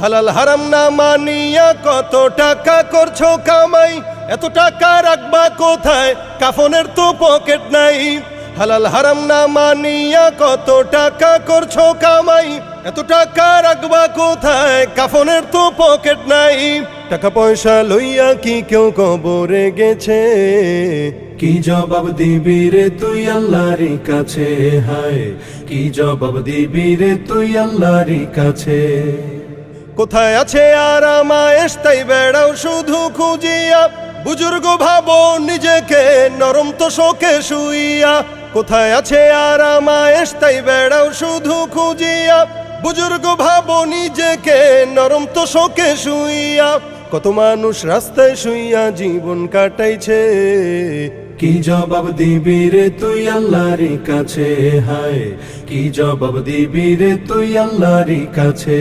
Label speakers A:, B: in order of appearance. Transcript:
A: হালাল হারাম না মানিয়া কত টাকা করছো কামাই, এত টাকা রাখবা কোথায়, কাফনের তো পকেট নাই। হালাল হারাম না মানিয়া কত টাকা করছো কামাই, এত টাকা রাখবা কোথায়, কাফনের তো পকেট নাই। টাকা পয়সা লইয়া কি কেউ কবরে গেছে, কি জবাব দিবি রে তুই আল্লাহর কাছে, হায় কি জবাব দিবি রে তুই আল্লাহর কাছে। কোথায় আছে আরাম আয়েশ তাই বেড়াও শুধু খুঁজিয়া, বুজুর্গ ভাবো নিজেকে নরম তো শোকে শুইয়া। কোথায় আছে আরাম আয়েশ তাই বেড়াও শুধু খুঁজিয়া, বুজুর্গ ভাবো নিজেকে নরম তো শোকে শুইয়া। কত মানুষ রাস্তায় শুইয়া জীবন কাটাইছে, কি জবাব দিবি রে তুই আল্লাহর কাছে, হায় কি জবাব দিবি রে তুই আল্লাহর কাছে।